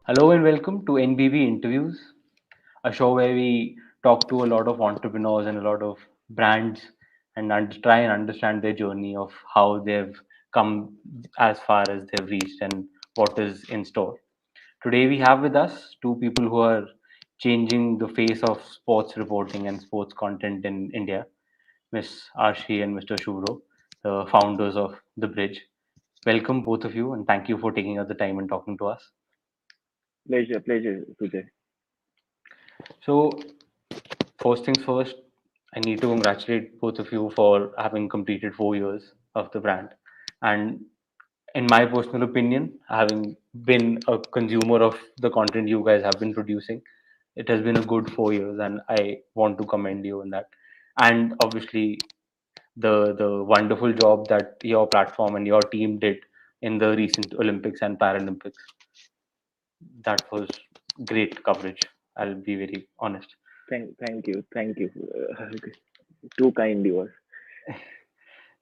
Hello and welcome to NBB Interviews, a show where we talk to a lot of entrepreneurs and a lot of brands and try and understand their journey of how they've come as far as they've reached and what is in store. Today we have with us two people who are changing the face of sports reporting and sports content in India, Miss Arshi and Mr. Shubro, the founders of The Bridge. Welcome both of you and thank you for taking out the time and talking to us. Pleasure, Sujay. So, first things first, I need to congratulate both of you for having completed 4 years of the brand. And in my personal opinion, having been a consumer of the content you guys have been producing, it has been a good 4 years, and I want to commend you on that. And obviously, the wonderful job that your platform and your team did in the recent Olympics and Paralympics. That was great coverage. I'll be very honest. Thank you. Too kind you are.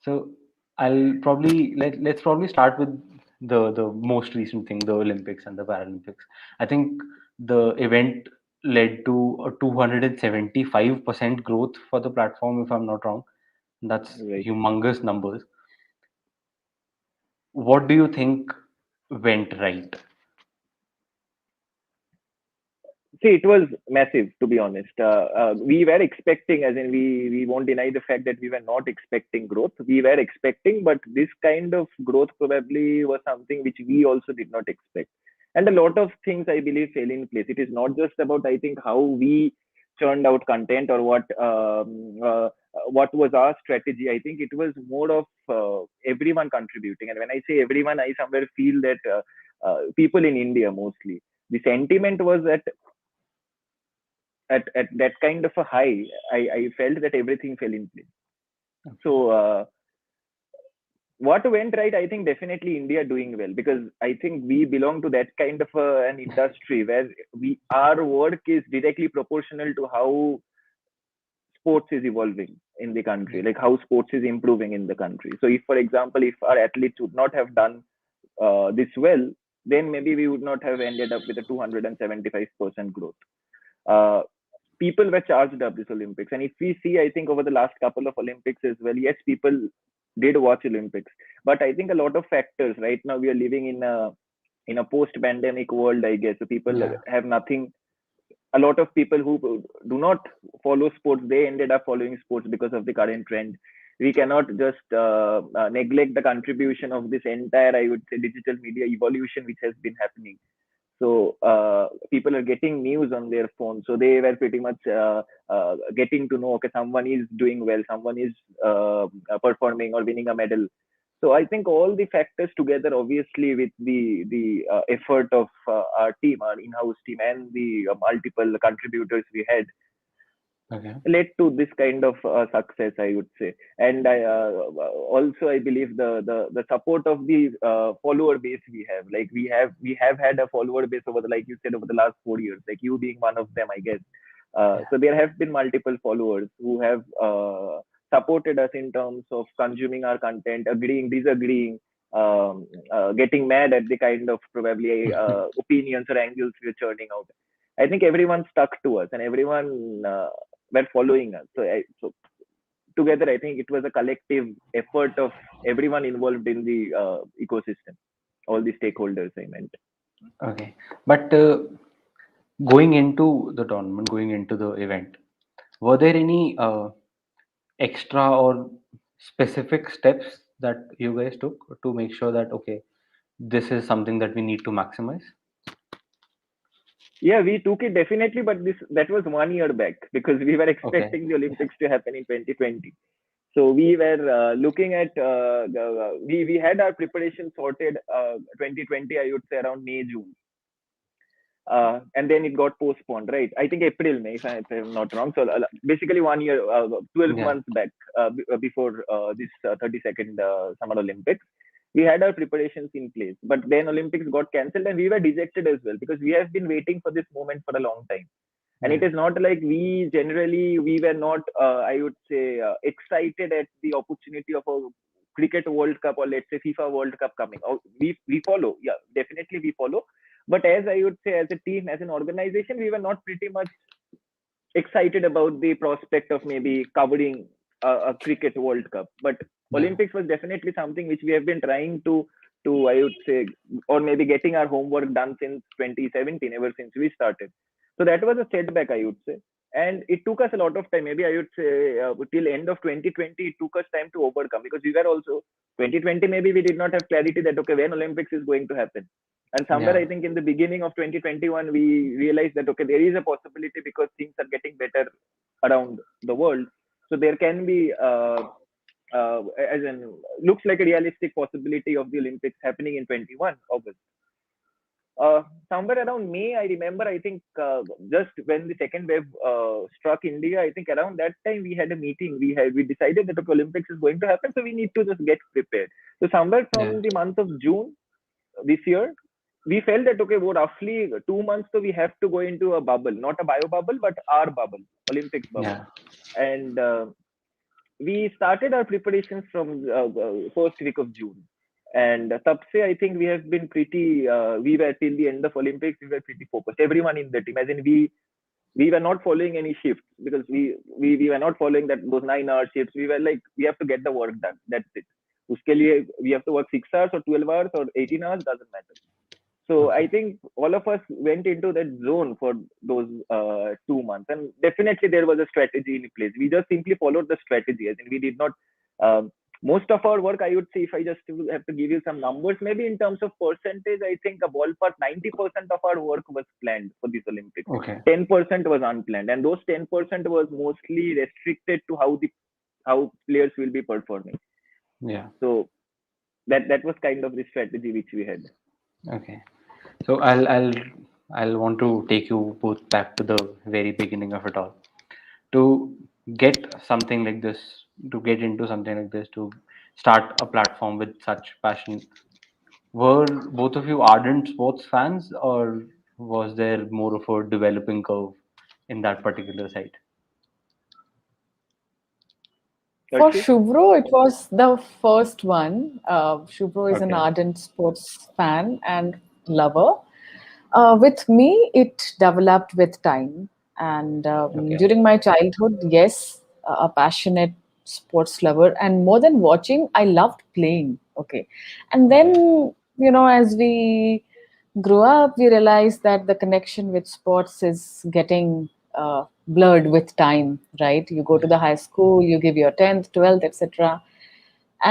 So I'll probably let's probably start with the most recent thing, the Olympics and the Paralympics. I think the event led to a 275% growth for the platform, if I'm not wrong. That's Right. humongous numbers. What do you think went right? See, it was massive, to be honest. We were expecting, as in we won't deny the fact that we were not expecting growth. We were expecting, but this kind of growth probably was something which we also did not expect. And a lot of things, I believe, fell in place. It is not just about, I think, how we churned out content or what was our strategy. I think it was more of everyone contributing. And when I say everyone, I somewhere feel that people in India mostly. The sentiment was that at that kind of a high, I felt that everything fell in place. So what went right? I think definitely India doing well because I think we belong to that kind of an industry where our work is directly proportional to how sports is evolving in the country, like how sports is improving in the country. So if, for example, if our athletes would not have done this well, then maybe we would not have ended up with a 275% growth. Uh, People were charged up this Olympics. And if we see, I think over the last couple of Olympics as well, yes, people did watch Olympics. But I think a lot of factors right now we are living in a post-pandemic world, I guess. So people Yeah. have nothing. A lot of people who do not follow sports, they ended up following sports because of the current trend. We cannot just neglect the contribution of this entire, I would say, digital media evolution which has been happening. So people are getting news on their phone. So they were pretty much getting to know, okay, someone is doing well, someone is performing or winning a medal. So I think all the factors together, obviously, with the effort of our team, our in-house team, and the multiple contributors we had, Okay. led to this kind of success, I would say. And I also I believe the support of the follower base we have. Like we have had a follower base over the, like you said, over the last 4 years. Like you being one of them, I guess. Yeah. So there have been multiple followers who have supported us in terms of consuming our content, agreeing, disagreeing, getting mad at the kind of probably opinions or angles we're churning out. I think everyone stuck to us and everyone were following us. So together, I think it was a collective effort of everyone involved in the ecosystem, all the stakeholders. I meant. Okay. But going into the tournament, going into the event, were there any extra or specific steps that you guys took to make sure that okay, this is something that we need to maximize? Yeah, we took it definitely, but this that was 1 year back because we were Okay. expecting the Olympics to happen in 2020. So we were looking at we had our preparation sorted 2020, I would say around May June. And then it got postponed, right? I think April, May, if I'm not wrong. So basically 1 year, 12 Yeah. months back before this 32nd Summer Olympics, we had our preparations in place. But then Olympics got cancelled and we were dejected as well because we have been waiting for this moment for a long time. And it Yeah. is not like we were not, I would say, excited at the opportunity of a cricket World Cup or let's say FIFA World Cup coming. Oh, we follow, yeah, definitely we follow, But as I would say, as a team, as an organization, we were not pretty much excited about the prospect of maybe covering a cricket World Cup. But Yeah. Olympics was definitely something which we have been trying to I would say, or maybe getting our homework done since 2017, ever since we started. So that was a setback, I would say. And it took us a lot of time. Maybe I would say till end of 2020, it took us time to overcome, because we were also 2020. Maybe we did not have clarity that okay, when Olympics is going to happen. And somewhere, Yeah. I think in the beginning of 2021, we realized that, okay, there is a possibility because things are getting better around the world. So there can be, as in, looks like a realistic possibility of the Olympics happening in 21 August. Somewhere around May, I remember, I think just when the second wave struck India, I think around that time we had a meeting. We decided that okay, Olympics is going to happen, so we need to just get prepared. So somewhere Yeah. from the month of June this year, we felt that okay, well, roughly 2 months, so we have to go into a bubble, not a bio bubble, but our bubble, Olympics bubble. Yeah. And we started our preparations from first week of June. And Sabse, I think we have been pretty. We were till the end of Olympics. We were pretty focused. Everyone in the team, as in we were not following any shifts, because we were not following that those 9 hour shifts. We were like, we have to get the work done. That's it. उसके लिए we have to work 6 hours or 12 hours or 18 hours, doesn't matter. So I Okay. think all of us went into that zone for those 2 months, and definitely there was a strategy in place. We just simply followed the strategy, as in we did not. Um, Most of our work, I would say, if I just have to give you some numbers, maybe in terms of percentage, I think a ballpark 90% of our work was planned for this Olympics. Okay. 10% was unplanned, and those 10% was mostly restricted to how players will be performing. Yeah. So that was kind of the strategy which we had. Okay. So I'll want to take you both back to the very beginning of it all. To get something like this, to get into something like this, to start a platform with such passion, were both of you ardent sports fans, or was there more of a developing curve in that particular side? For Archie? Shubro, it was the first one. Shubro is an Okay. ardent sports fan and lover. With me, it developed with time. And Okay. during my childhood, yes, a passionate sports lover. And more than watching, I loved playing. Okay. And Okay. then, as we grew up, we realized that the connection with sports is getting blurred with time, right? You go to Yeah. the high school, you give your 10th, 12th, etc.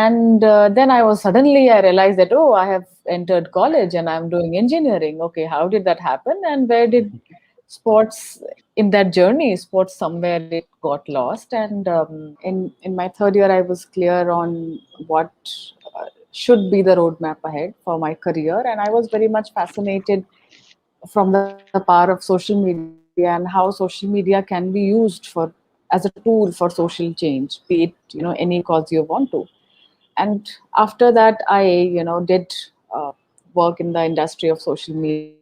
And then I realized that, oh, I have entered college and I'm doing engineering. Okay, how did that happen? And where did sports in that journey, sports somewhere it got lost. And in my third year, I was clear on what should be the roadmap ahead for my career. And I was very much fascinated from the power of social media and how social media can be used for as a tool for social change, be it any cause you want to. And after that, I did uh, work in the industry of social media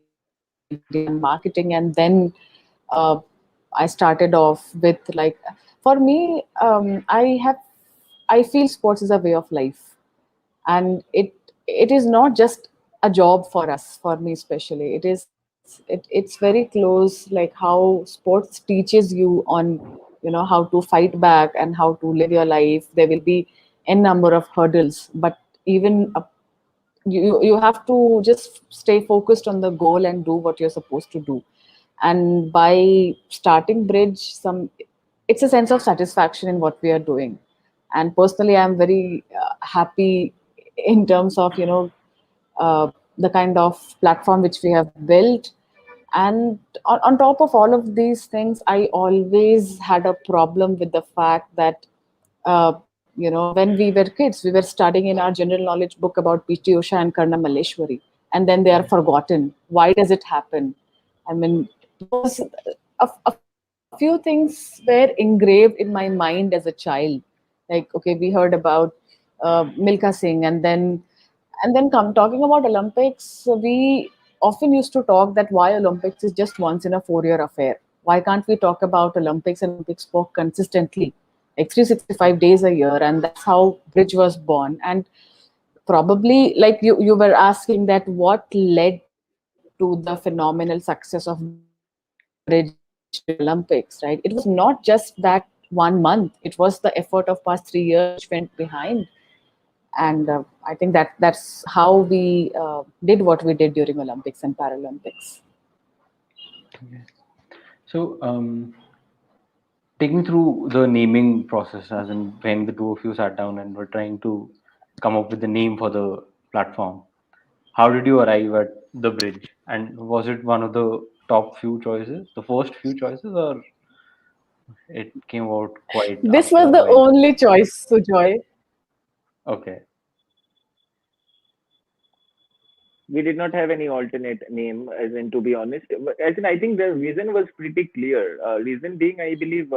and marketing, and then uh, I started off with like, for me, I feel sports is a way of life, and it is not just a job for us, for me especially. It's very close, like how sports teaches you on how to fight back and how to live your life. There will be n number of hurdles, but even you have to just stay focused on the goal and do what you're supposed to do. And by starting Bridge, it's a sense of satisfaction in what we are doing. And personally, I'm very happy in terms of the kind of platform which we have built. And on top of all of these things, I always had a problem with the fact that when we were kids, we were studying in our general knowledge book about PT Usha and Karna Malleshwari, and then they are Yeah. forgotten. Why does it happen? I mean, because a few things were engraved in my mind as a child. Like, okay, we heard about Milka Singh, and then come talking about Olympics. We often used to talk that why Olympics is just once in a 4-year affair. Why can't we talk about Olympics and Olympic sport consistently, like 365 days a year? And that's how Bridge was born. And probably, like you were asking, that what led to to the phenomenal success of bridge during Olympics, right? It was not just that 1 month; it was the effort of past 3 years which went behind, and I think that's how we did what we did during Olympics and Paralympics. Okay. So, take me through the naming process, as in when the two of you sat down and were trying to come up with the name for the platform. How did you arrive at the bridge? And was it one of the top few choices, the first few choices, or it came out quite This after was a the while? only choice, Sujoy. Okay. We did not have any alternate name, as in, to be honest. But as in, I think the reason was pretty clear. Reason being, I believe,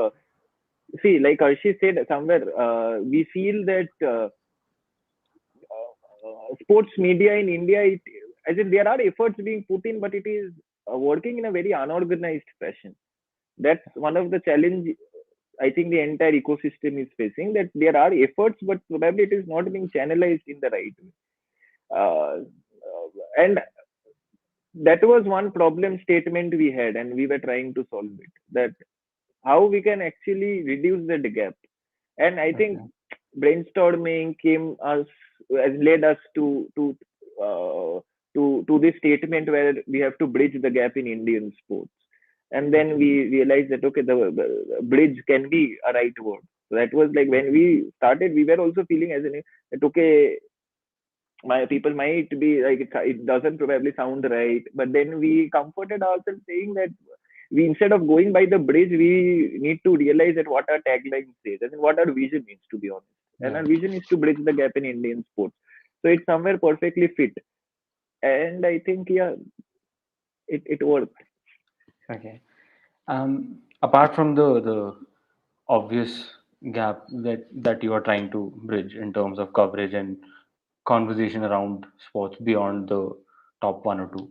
see, like Arshi said somewhere, we feel that sports media in India, as in there are efforts being put in, but it is working in a very unorganized fashion. That's one of the challenge I think the entire ecosystem is facing. That there are efforts, but probably it is not being channelized in the right way. And that was one problem statement we had, and we were trying to solve it. That how we can actually reduce the gap. And I think Okay. brainstorming came us has led us uh, to this statement where we have to bridge the gap in Indian sports. And then Okay. we realized that okay, the bridge can be a right word. So that was like when we started, we were also feeling as in that okay, my people might be like it doesn't probably sound right, but then we comforted ourselves saying that we instead of going by the bridge, we need to realize that what our tagline says and what our vision is, to be honest. And Yeah. our vision is to bridge the gap in Indian sports. So it's somewhere perfectly fit. And I think yeah, it worked. Okay. Apart from the obvious gap that you are trying to bridge in terms of coverage and conversation around sports beyond the top one or two,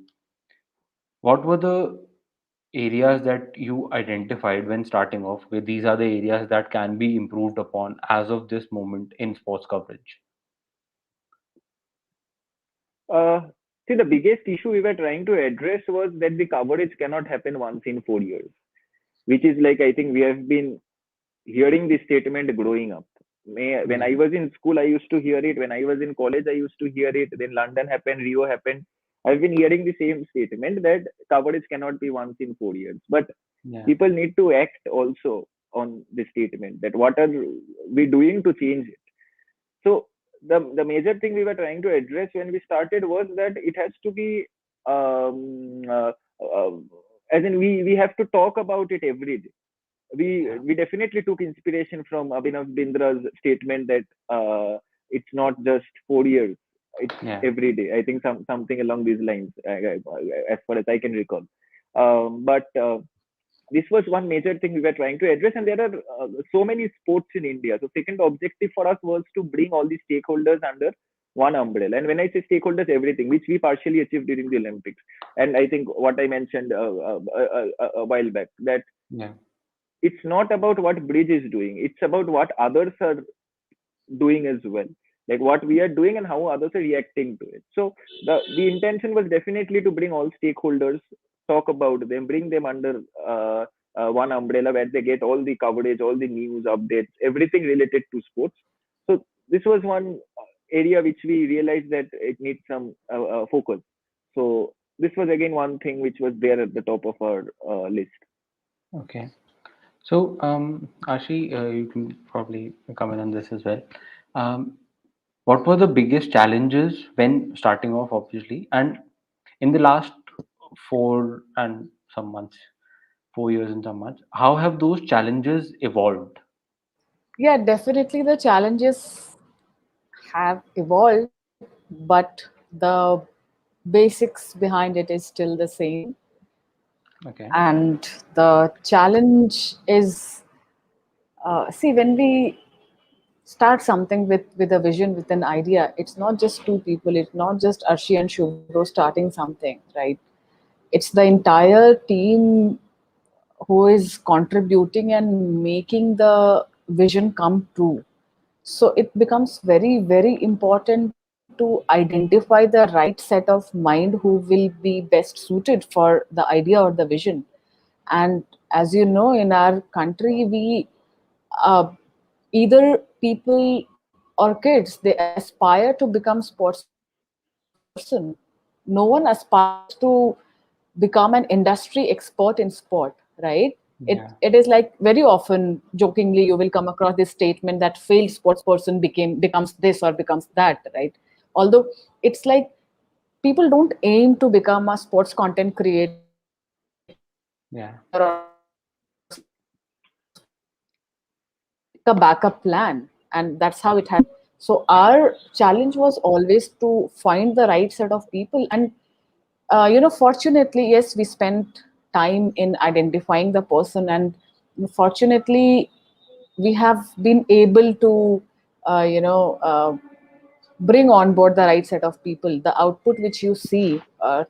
what were the areas that you identified when starting off with? These are the areas that can be improved upon as of this moment in sports coverage. Uh, See, the biggest issue we were trying to address was that the coverage cannot happen once in 4 years, which is like I think we have been hearing this statement growing up. When Yeah. I was in school, I used to hear it. When I was in college, I used to hear it. Then London happened, Rio happened. I've been hearing the same statement that coverage cannot be once in 4 years. But Yeah. people need to act also on this statement that what are we doing to change it. So the major thing we were trying to address when we started was that it has to be um, uh, uh, as in we have to talk about it every day. Yeah. We definitely took inspiration from Abhinav Bindra's statement that it's not just 4 years, it's Yeah. every day. I think something along these lines, as far as I can recall. But this was one major thing we were trying to address, and there are so many sports in India. So, second objective for us was to bring all these stakeholders under one umbrella. And when I say stakeholders, everything, which we partially achieved during the Olympics. And I think what I mentioned a while back, that Yeah. it's not about what Bridge is doing; it's about what others are doing as well, like what we are doing and how others are reacting to it. So the intention was definitely to bring all stakeholders, talk about them, bring them under one umbrella where they get all the coverage, all the news updates, everything related to sports. So this was one area which we realized that it needs some focus. So this was again one thing which was there at the top of our list. Okay. So, Ashi, you can probably come in on this as well. Um, what were the biggest challenges when starting off, obviously, and in the last 4 and some months, 4 years and some months, how have those challenges evolved? Yeah, definitely the challenges have evolved, but the basics behind it is still the same. Okay. And the challenge is, see, when we start something with a vision, with an idea, it's not just two people, it's not just Arshi and Shubro starting something, right? It's the entire team who is contributing and making the vision come true. So it becomes very, very important to identify the right set of mind who will be best suited for the idea or the vision. And as you know, in our country, we either people or kids, they aspire to become sports person. No one aspires to become an industry expert in sport, right? It is Yeah. like very often jokingly you will come across this statement that failed sports person becomes this or becomes that, right? Although it's like people don't aim to become a sports content creator or a sports influencer or Yeah. sports influencer. They take a backup plan, and that's how it has. So our challenge was always to find the right set of people. And fortunately, yes, we spent time in identifying the person, and fortunately we have been able to uh, you know uh, bring on board the right set of people. The output which you see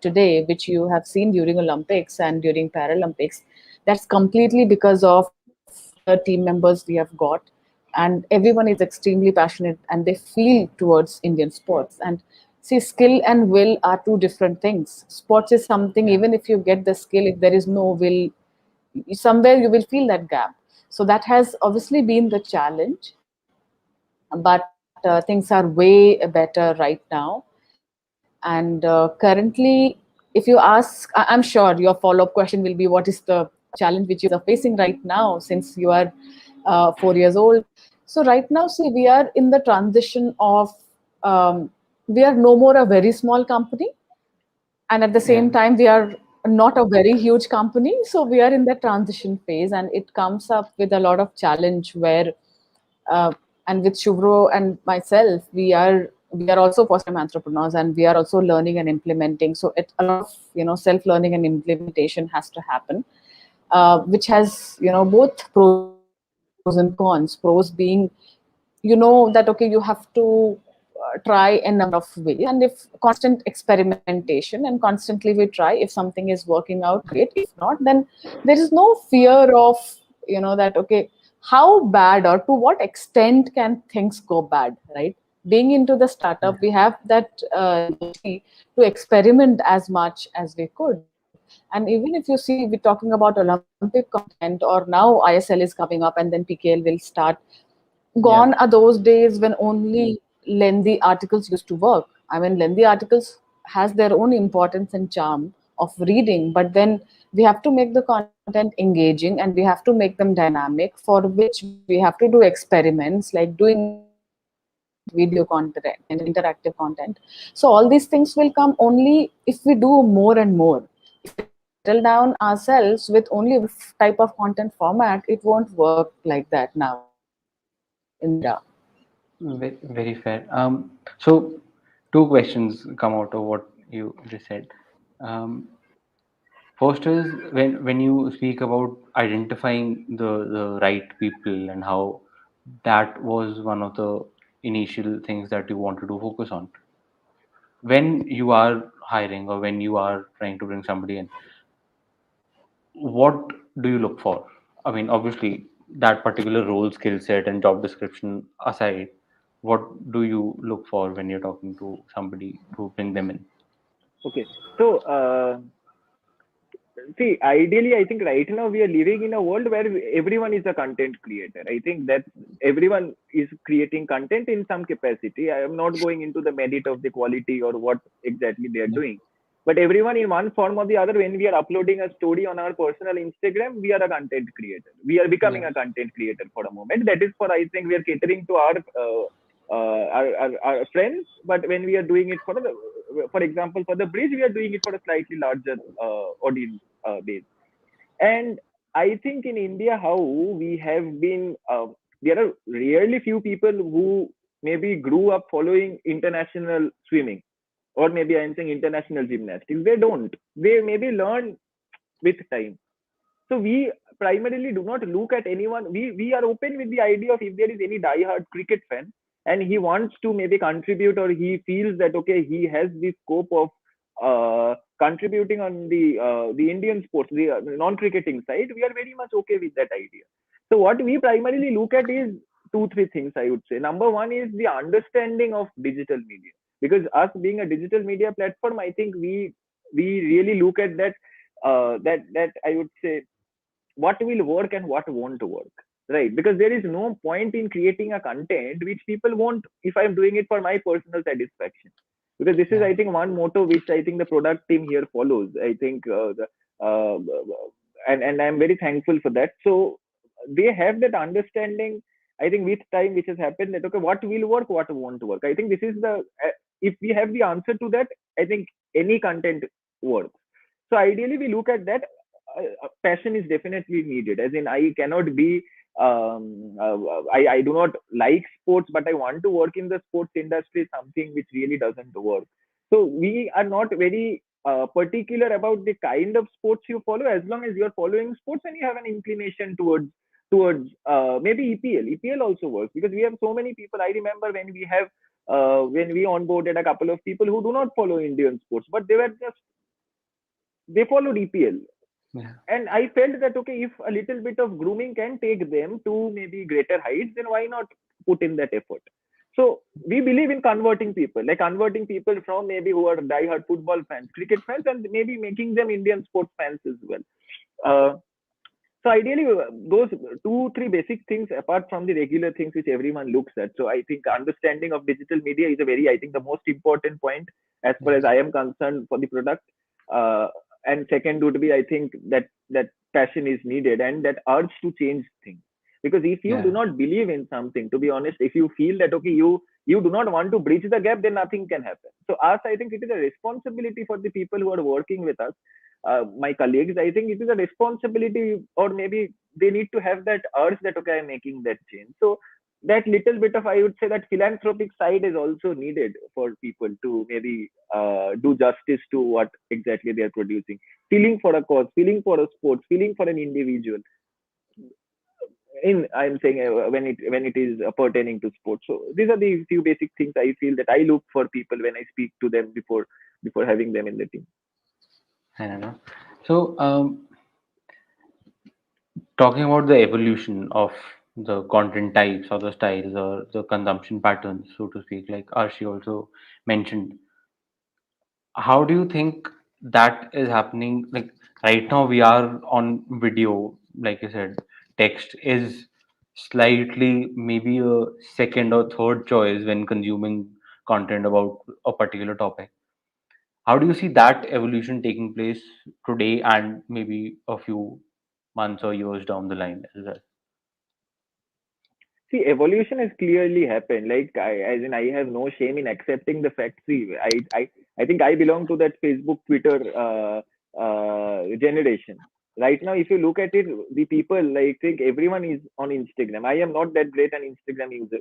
today, which you have seen during Olympics and during Paralympics, that's completely because of the team members we have got. And everyone is extremely passionate and they feel towards Indian sports. And see, skill and will are two different things. Sports is something, Yeah. even if you get the skill, if there is no will, somewhere you will feel that gap. So that has obviously been the challenge, but things are way better right now. And currently, if you ask, I'm sure your follow-up question will be, what is the challenge which you are facing right now since you are 4 years old? So right now, see, we are in the transition of, we are no more a very small company, and at the Yeah. same time we are not a very huge company. So we are in the transition phase, and it comes up with a lot of challenge where uh, and with Shuvro and myself, we are also first time entrepreneurs, and we are also learning and implementing. So it, a lot of self learning and implementation has to happen, which has both pros and cons. Pros being, that okay, you have to try a number of ways, and if constant experimentation and constantly we try, if something is working out, great. If not, then there is no fear of that okay, how bad or to what extent can things go bad, right? Being into the startup, we have that liberty to experiment as much as we could. And even if you see, we're talking about Olympic content, or now ISL is coming up and then PKL will start. Gone Yeah. are those days when only lengthy articles used to work. I mean, lengthy articles has their own importance and charm of reading, but then we have to make the content engaging and we have to make them dynamic, for which we have to do experiments like doing video content and interactive content. So all these things will come only if we do more and more. If we settle down ourselves with only one type of content format, it won't work like that now in this era. Very fair. So two questions come out of what you just said. Um, First is when you speak about identifying the right people and how that was one of the initial things that you wanted to focus on. When you are hiring or when you are trying to bring somebody in, what do you look for? I mean, obviously, that particular role, skill set, and job description aside, what do you look for when you're talking to somebody to bring them in? Okay. So, see, ideally, I think right now we are living in a world where everyone is a content creator. I think that everyone is creating content in some capacity. I am not going into the merit of the quality or what exactly they are Yeah. doing. But everyone in one form or the other, when we are uploading a story on our personal Instagram, we are a content creator. We are becoming Yeah. a content creator for a moment. That is for, I think, we are catering to our friends. But when we are doing it for example, for the bridge, we are doing it for a slightly larger audience base. And I think in India, how we have been, there are rarely few people who maybe grew up following international swimming, or maybe I'm saying international gymnastics. They don't. They maybe learn with time. So we primarily do not look at anyone. We are open with the idea of, if there is any diehard cricket fan and he wants to maybe contribute, or he feels that okay, he has the scope of contributing on the Indian sports, the non-cricketing side, we are very much okay with that idea. So what we primarily look at is two three things, I would say. Number one is the understanding of digital media. because us being a digital media platform, I think we really look at that, that I would say what will work and what won't work, right? Because there is no point in creating a content which people won't, if I'm doing it for my personal satisfaction. Because this is, Yeah. I think, one motto which I think the product team here follows. I think uh, and I'm very thankful for that. So they have that understanding, I think, with time, which has happened, that okay, what will work, what won't work. I think this is the if we have the answer to that, I think any content works. So ideally we look at that. Passion is definitely needed, as in I cannot be I do not like sports, but I want to work in the sports industry, something which really doesn't work. So we are not very particular about the kind of sports you follow, as long as you're following sports and you have an inclination towards maybe EPL also works, because we have so many people. I remember when we onboarded a couple of people who do not follow Indian sports, but they followed EPL. Yeah. And I felt that okay, if a little bit of grooming can take them to maybe greater heights, then why not put in that effort? So we believe in converting people, like converting people from maybe who are diehard football fans, cricket fans, and maybe making them Indian sports fans as well. Uh, so ideally, those two, three basic things apart from the regular things which everyone looks at. So I think understanding of digital media is a very, I think, the most important point as far as Yes. I am concerned for the product. Uh, and second would be, I think, that passion is needed and that urge to change things. Because if you do Yeah. not believe in something, to be honest, if you feel that okay, you do not want to bridge the gap, then nothing can happen. So us, I think, it is a responsibility for the people who are working with us, my colleagues. I think it is a responsibility, or maybe they need to have that urge that okay, I'm making that change. So that little bit of, I would say, that philanthropic side is also needed for people to maybe do justice to what exactly they are producing, feeling for a cause, feeling for a sport, feeling for an individual. In, I'm saying, when it is pertaining to sports. So these are the few basic things I feel that I look for people when I speak to them before having them in the team. I don't know. So, talking about the evolution of the content types or the styles or the consumption patterns, so to speak, like Arshi also mentioned, how do you think that is happening? Like right now, we are on video, like you said, text is slightly maybe a second or third choice when consuming content about a particular topic. How do you see that evolution taking place today and maybe a few months or years down the line as well? See, evolution has clearly happened. Like as in, I have no shame in accepting the fact. See, I think I belong to that Facebook, Twitter generation. Right now, if you look at it, the people, like, think everyone is on Instagram. I am not that great an Instagram user,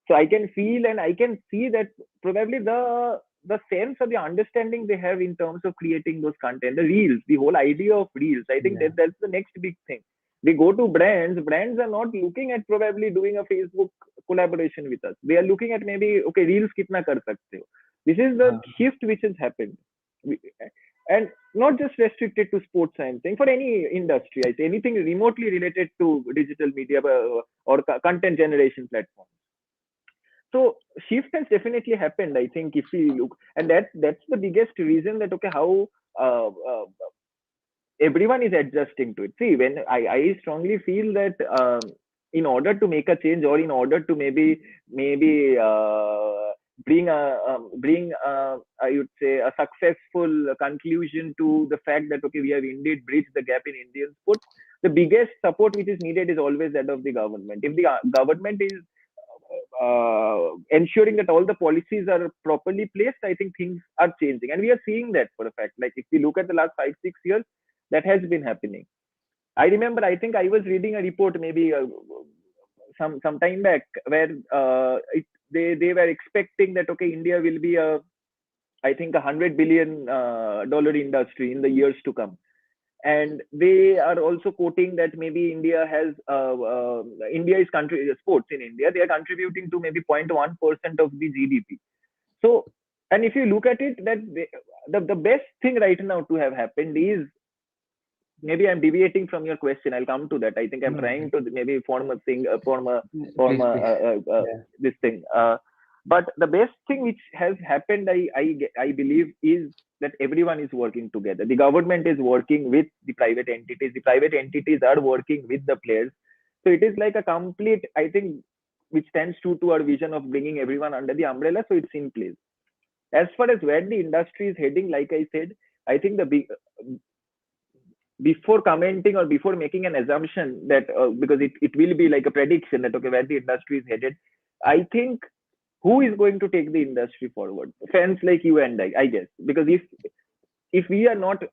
so I can feel and I can see that probably the sense or the understanding they have in terms of creating those content, the reels, the whole idea of reels. I think Yeah. that's the next big thing. They go to brands are not looking at probably doing a Facebook collaboration with us. They are looking at maybe okay, reels kitna kar sakte ho. This is the Uh, shift which has happened. And not just restricted to sports, I'm saying, for any industry. I say anything remotely related to digital media or content generation platform. So shift has definitely happened. I think if we look, and that's the biggest reason that okay, how everyone is adjusting to it. See, when I strongly feel that in order to make a change, or in order to maybe bring I would say a successful conclusion to the fact that okay, we have indeed bridged the gap in Indian sports. The biggest support which is needed is always that of the government. If the government is ensuring that all the policies are properly placed, I think things are changing, and we are seeing that for a fact. Like if we look at the last 5 6 years, that has been happening. I remember, I think I was reading a report maybe some time back where they were expecting that okay, India will be a, I think, $100 billion dollar industry in the years to come. And they are also quoting that maybe India is country sports in India, they are contributing to maybe 0.1% of the GDP. So, and if you look at it, that the best thing right now to have happened is, maybe I'm deviating from your question. I'll come to that. I think I'm no, trying to maybe form a thing, please, please. Yeah. this thing. But the best thing which has happened, I believe, is that everyone is working together. The government is working with the private entities. The private entities are working with the players. So it is like a complete, I think, which stands true to our vision of bringing everyone under the umbrella. So it's in place. As far as where the industry is heading, like I said, I think before commenting or before making an assumption that because it will be like a prediction that okay, where the industry is headed, I think who is going to take the industry forward? Fans like you and I guess, because if we are not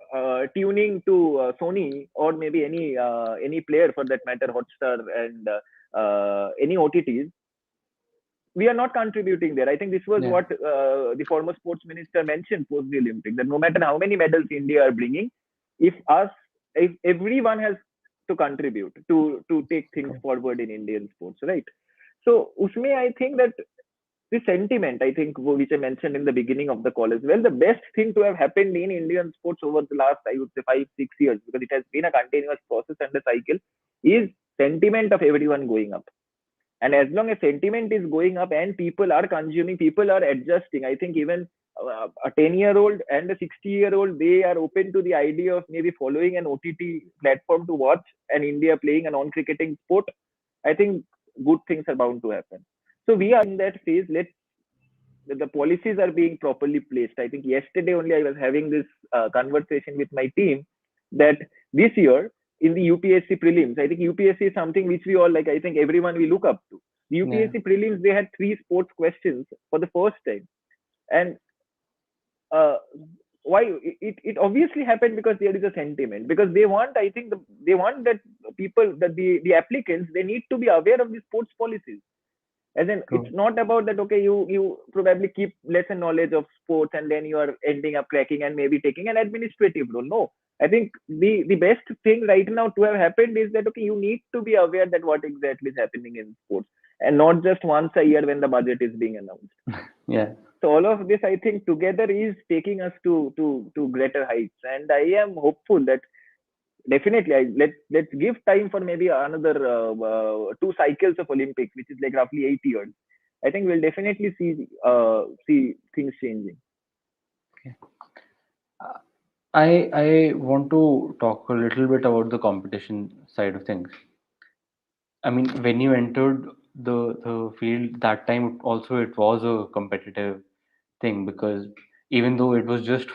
tuning to Sony or maybe any player for that matter, Hotstar and any OTTs, we are not contributing there. I think this was Yeah. what the former sports minister mentioned post the Olympics, that no matter how many medals India are bringing, if everyone has to contribute to take things forward in Indian sports, right? So Usme, I think that the sentiment, I think, which I mentioned in the beginning of the call as well, the best thing to have happened in Indian sports over the last, I would say, 5-6 years, because it has been a continuous process and a cycle, is sentiment of everyone going up. And as long as sentiment is going up and people are consuming, people are adjusting, I think even a 10-year-old and a 60-year-old, they are open to the idea of maybe following an OTT platform to watch an India playing a non-cricketing sport. I think good things are bound to happen. So we are in that phase. The policies are being properly placed. I think yesterday only I was having this conversation with my team that this year in the UPSC prelims, I think UPSC is something which we all like. I think everyone we look up to. The UPSC prelims, they had 3 sports questions for the first time, and why it obviously happened because there is a sentiment, because they want, I think they want that people, that the applicants, they need to be aware of the sports policies. As in, True. it's not about that okay, you probably keep lesser knowledge of sports and then you are ending up cracking and maybe taking an administrative role. No, I think the best thing right now to have happened is that okay, you need to be aware that what exactly is happening in sports, and not just once a year when the budget is being announced. Yeah. So all of this, I think, together is taking us to greater heights, and I am hopeful that definitely let's give time for maybe another 2 cycles of Olympics, which is like roughly 8 years. I think we'll definitely see things changing. I want to talk a little bit about the competition side of things. I mean, when you entered the field that time, also it was a competitive thing, because even though it was just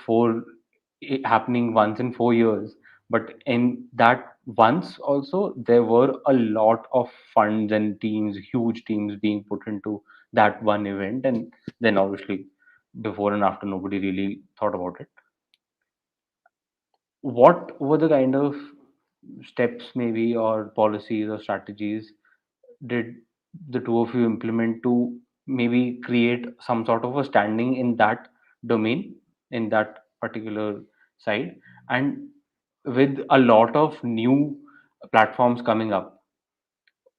happening once in 4 years, but in that once also there were a lot of funds and teams, huge teams being put into that one event, and then obviously before and after nobody really thought about it. What were the kind of steps maybe or policies or strategies did the two of you implement to maybe create some sort of a standing in that domain, in that particular side? And with a lot of new platforms coming up,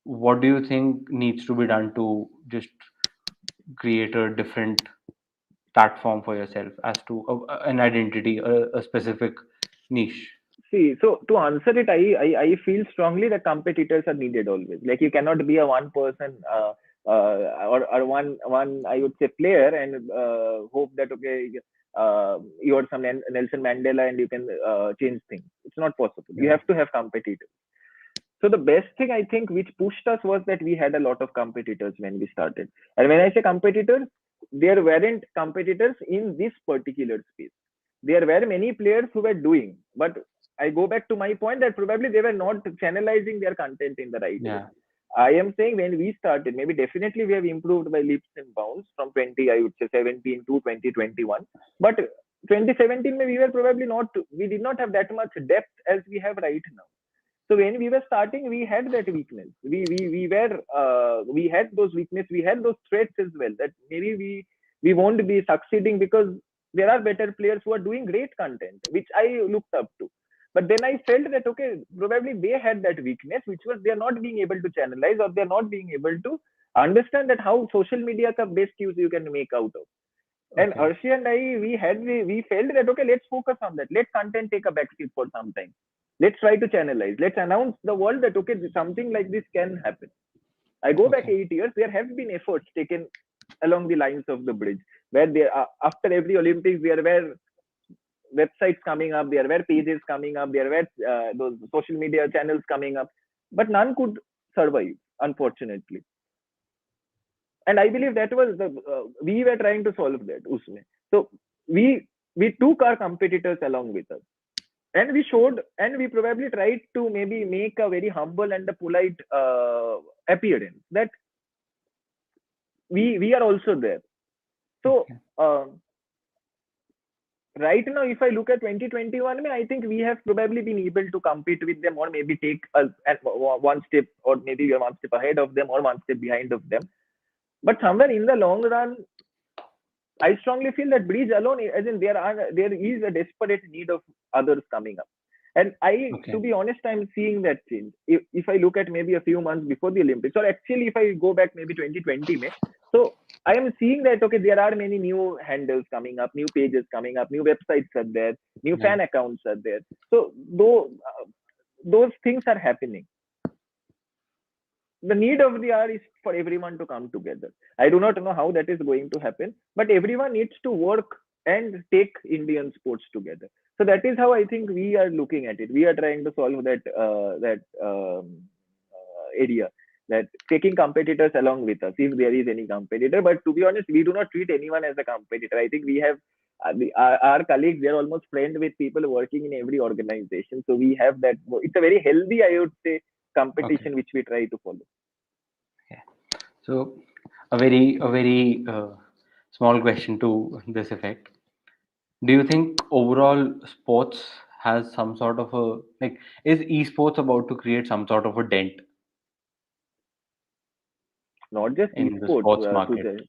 what do you think needs to be done to just create a different platform for yourself as to an identity, a specific niche? See, so to answer it, I feel strongly that competitors are needed always. Like you cannot be a one person or one I would say player and hope that okay, you are some Nelson Mandela and you can change things. It's not possible. You Yeah. have to have competitors. So the best thing I think which pushed us was that we had a lot of competitors when we started. And when I say competitors, there weren't competitors in this particular space. There were many players who were doing, but I go back to my point that probably they were not channelizing their content in the right way. Yeah. I am saying when we started, maybe definitely we have improved by leaps and bounds from 20, I would say 17 to 2021. But 2017, we were probably not, we did not have that much depth as we have right now. So when we were starting, we had that weakness. We had those weakness. We had those threats as well. That maybe we won't be succeeding because there are better players who are doing great content, which I looked up to. But then I felt that okay, probably they had that weakness, which was they are not being able to channelize or they are not being able to understand that how social media ka best use you can make out of. And Okay. Arshi and I, we felt that okay, let's focus on that. Let content take a backseat for some time. Let's try to channelize. Let's announce the world that okay, something like this can happen. I go back Okay. 8 years. There have been efforts taken along the lines of the bridge, where there after every Olympics there were websites coming up, there were pages coming up, there were those social media channels coming up, but none could survive, unfortunately. And I believe that was the we were trying to solve that, Usme. So we took our competitors along with us, and we showed, and we probably tried to maybe make a very humble and a polite appearance that we are also there. So Okay. right now, if I look at 2021, I think we have probably been able to compete with them, or maybe take one step, or maybe we are one step ahead of them, or one step behind of them. But somewhere in the long run, I strongly feel that bridge alone, as in there is a desperate need of others coming up. And Okay. to be honest, I'm seeing that change. If I look at maybe a few months before the Olympics, or actually if I go back maybe 2020 May, so I am seeing that okay, there are many new handles coming up, new pages coming up, new websites are there, new Yeah. fan accounts are there. So those things are happening. The need of the hour is for everyone to come together. I do not know how that is going to happen, but everyone needs to work and take Indian sports together. So that is how I think we are looking at it. We are trying to solve that area, that taking competitors along with us, if there is any competitor. But to be honest, we do not treat anyone as a competitor. I think we have our colleagues, they're almost friends with people working in every organization. So we have that. It's a very healthy, I would say, competition which we try to follow. So a very small question to this effect. Do you think overall sports has some sort of a, like, is esports about to create some sort of a dent Not just in the esports, sports market? Sujay.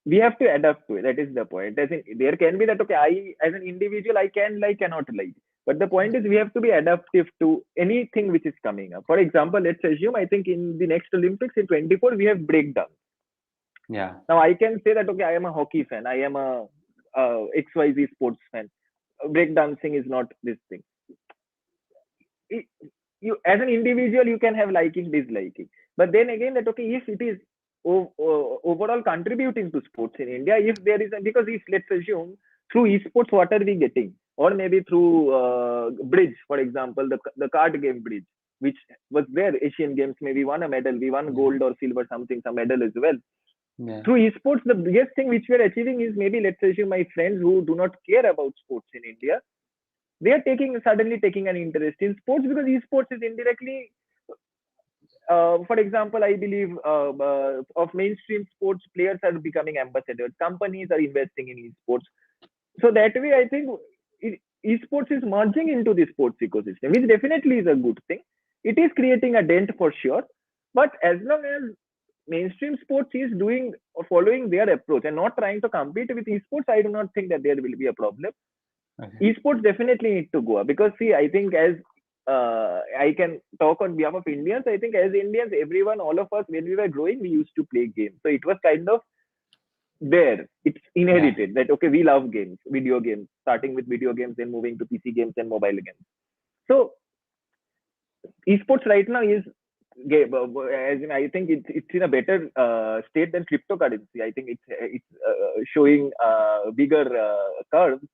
We have to adapt to it. That is the point. As in, there can be that okay, I as an individual I can like, cannot like. But the point is we have to be adaptive to anything which is coming up. For example, let's assume I think in the next Olympics in 24 we have breakdance. Yeah. Now I can say that okay, I am a hockey fan, I am a XYZ sports fan. Breakdancing is not this thing. You as an individual you can have liking, disliking, but then again that okay, if it is overall contributing to sports in India, if there is because if let's assume through esports what are we getting, or maybe through bridge, for example, the card game bridge, which was there Asian Games, maybe won a medal, we won gold or silver, something, some medal as well. Yeah. Through esports, the biggest thing which we are achieving is maybe let's assume my friends who do not care about sports in India, they are suddenly taking an interest in sports, because esports is indirectly, for example, I believe of mainstream sports players are becoming ambassadors. Companies are investing in esports. So that way, I think esports is merging into the sports ecosystem, which definitely is a good thing. It is creating a dent for sure. But as long as mainstream sports is doing or following their approach and not trying to compete with esports, I do not think that there will be a problem. Okay. Esports definitely need to go up, because see, I think as I can talk on behalf of Indians. I think as Indians, everyone, all of us, when we were growing, we used to play games. So it was kind of there. It's inherited that okay, we love games, video games, starting with video games, then moving to PC games and mobile games. So esports right now is as in, I think it's in a better state than cryptocurrency. I think it's showing bigger curves.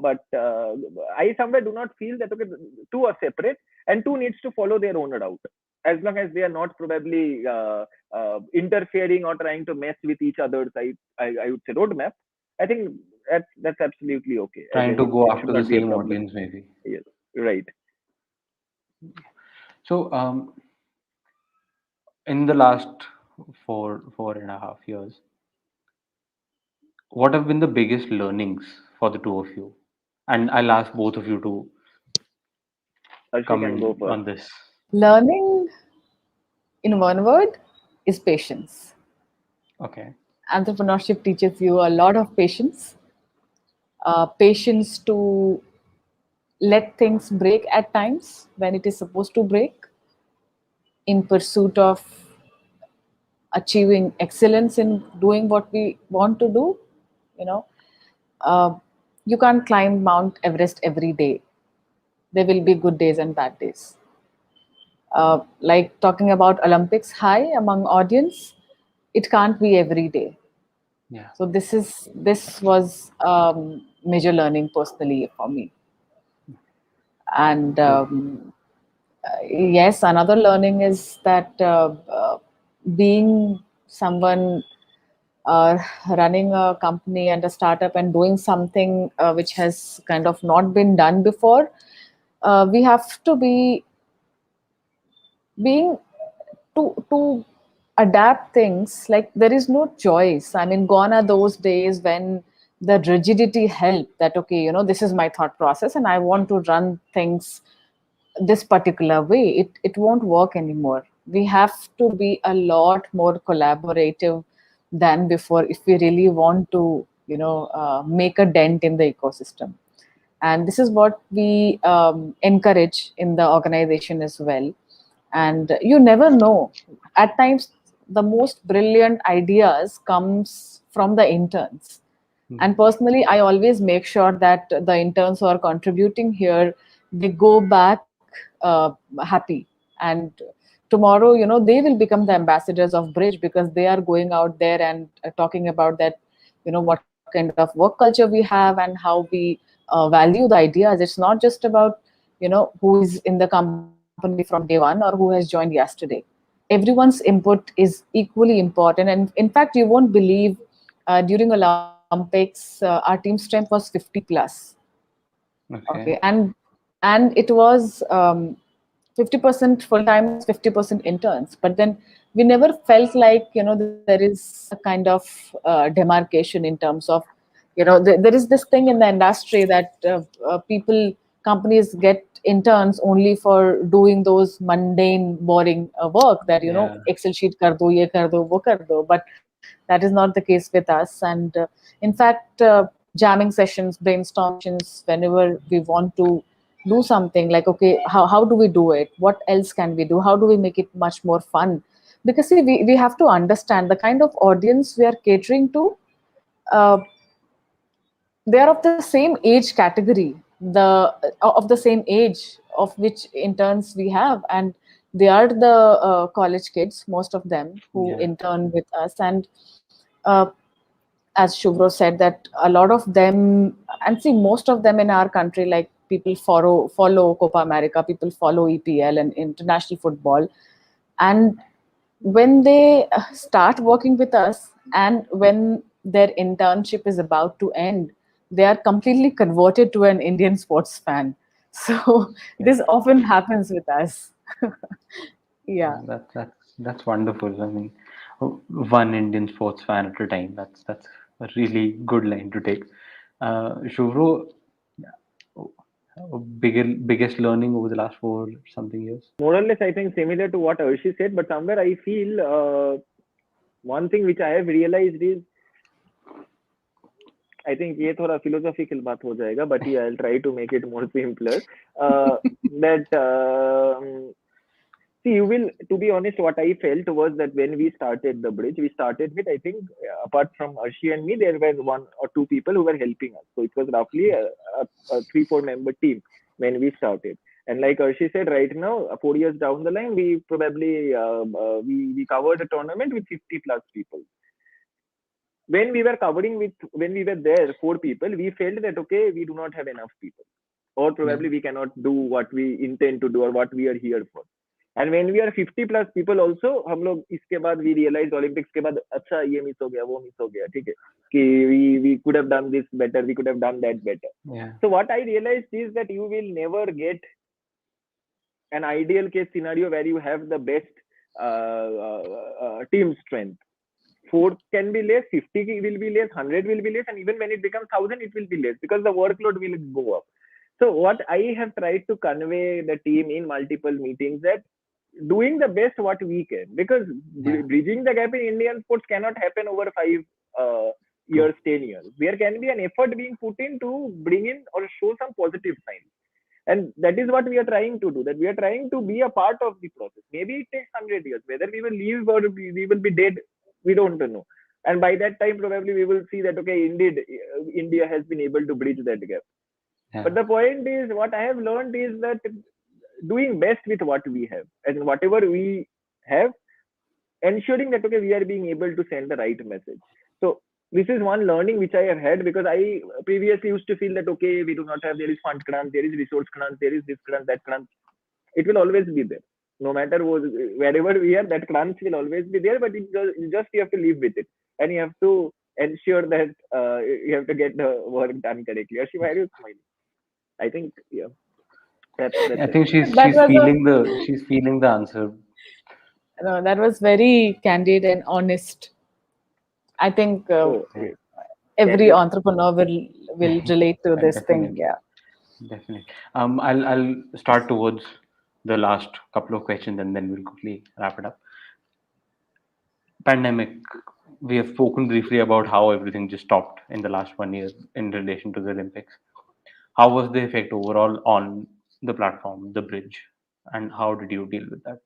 But I somewhere do not feel that okay, two are separate and two needs to follow their own route, as long as they are not probably interfering or trying to mess with each other's. I would say roadmap. I think that's absolutely okay. Trying to It go should after the not be a same problem. audience, maybe. Yes, right. So, in the last 4.5 years, what have been the biggest learnings for the two of you? And I'll ask both of you to Arshi come can go in first. on this. Learning, in one word, is patience. Okay. Entrepreneurship teaches you a lot of patience. Patience to let things break at times when it is supposed to break, in pursuit of achieving excellence in doing what we want to do. You know, uh, you can't climb Mount Everest every day. There will be good days and bad days. Like talking about Olympics high among audience, it can't be every day. Yeah. So this was major learning personally for me. And yes, another learning is that being someone running a company and a startup and doing something which has kind of not been done before, we have to be being to adapt things. Like, there is no choice. I mean, gone are those days when the rigidity helped, that okay, this is my thought process and I want to run things this particular way. It won't work anymore. We have to be a lot more collaborative than before if we really want to make a dent in the ecosystem. And this is what we encourage in the organization as well. And you never know, at times the most brilliant ideas comes from the interns. And personally, I always make sure that the interns who are contributing here, they go back happy. And tomorrow, they will become the ambassadors of Bridge, because they are going out there and talking about that, what kind of work culture we have and how we value the ideas. It's not just about, who is in the company from day one or who has joined yesterday. Everyone's input is equally important. And in fact, you won't believe, during Olympics, our team strength was 50 plus. Okay, Okay. and it was 50% full timers, 50% interns. But then we never felt like, there is a kind of demarcation in terms of, there is this thing in the industry that people, companies get interns only for doing those mundane, boring work, that Yeah. Excel sheet kar do, ye kar do, wo kar do. But that is not the case with us. And in fact, jamming sessions, brainstorm sessions, whenever we want to do something, like, okay, how do we do it, what else can we do, how do we make it much more fun? Because see, we have to understand the kind of audience we are catering to. uh, they are of the same age category, the of the same age of which interns we have. And they are the college kids, most of them, who Yeah. intern with us. And uh, as Shuvro said, that a lot of them, and see, most of them in our country, like, people follow Copa America, people follow EPL and international football. And when they start working with us, and when their internship is about to end, they are completely converted to an Indian sports fan. So Okay. this often happens with us. Yeah. That's wonderful. I mean, one Indian sports fan at a time. That's a really good line to take. Shuvro, biggest learning over the last 4 something years. More or less, I think similar to what Arshi said, but somewhere I feel one thing which I have realized is, I think ये थोड़ा philosophical बात हो जाएगा, but yeah, I'll try to make it more simpler. That see, you will, to be honest, what I felt was that when we started the bridge, we started with, I think, apart from Arshi and me, there were 1 or 2 people who were helping us. So it was roughly a 3-4 member team when we started. And like Arshi said, right now, 4 years down the line, we probably we covered a tournament with 50 plus people. When we were there 4 people, we felt that okay, we do not have enough people, or Yeah. probably we cannot do what we intend to do or what we are here for. And when we are 50 plus people also, हम लोग इसके बाद we realized Olympics के बाद अच्छा ये miss हो गया, वो मिस हो गया, ठीक है, कि we could have done this better, we could have done that better. Yeah. So what I realized is that you will never get an ideal case scenario where you have the best team strength. 4 can be less, 50 will be less, 100 will be less, and even when it becomes 1,000, it will be less because the workload will go up. So what I have tried to convey the team in multiple meetings, that doing the best what we can, because Yeah. bridging the gap in Indian sports cannot happen over 5 years, 10 years. There can be an effort being put in to bring in or show some positive signs. And that is what we are trying to do, that we are trying to be a part of the process. Maybe it takes 100 years, whether we will leave or we will be dead, we don't know. And by that time, probably we will see that, okay, indeed, India has been able to bridge that gap. Yeah. But the point is, what I have learned is that doing best with what we have, and whatever we have, ensuring that okay, we are being able to send the right message. So this is one learning which I have had, because I previously used to feel that okay, we do not have, there is fund crunch, there is resource crunch, there is this crunch, that crunch. It will always be there. No matter wherever we are, that crunch will always be there. But you have to live with it, and you have to ensure that you have to get the work done correctly. Arshi, why are you smiling? I think yeah, that's I it. think That was a she's feeling the answer. no, that was very candid and honest. I think Oh, Yeah, great. every Candid. entrepreneur will relate to this thing. definitely, Yeah. definitely. I'll start towards the last couple of questions and then we'll quickly wrap it up. Pandemic. We have spoken briefly about how everything just stopped in the last 1 year in relation to the Olympics. How was the effect overall on the platform, the bridge, and how did you deal with that?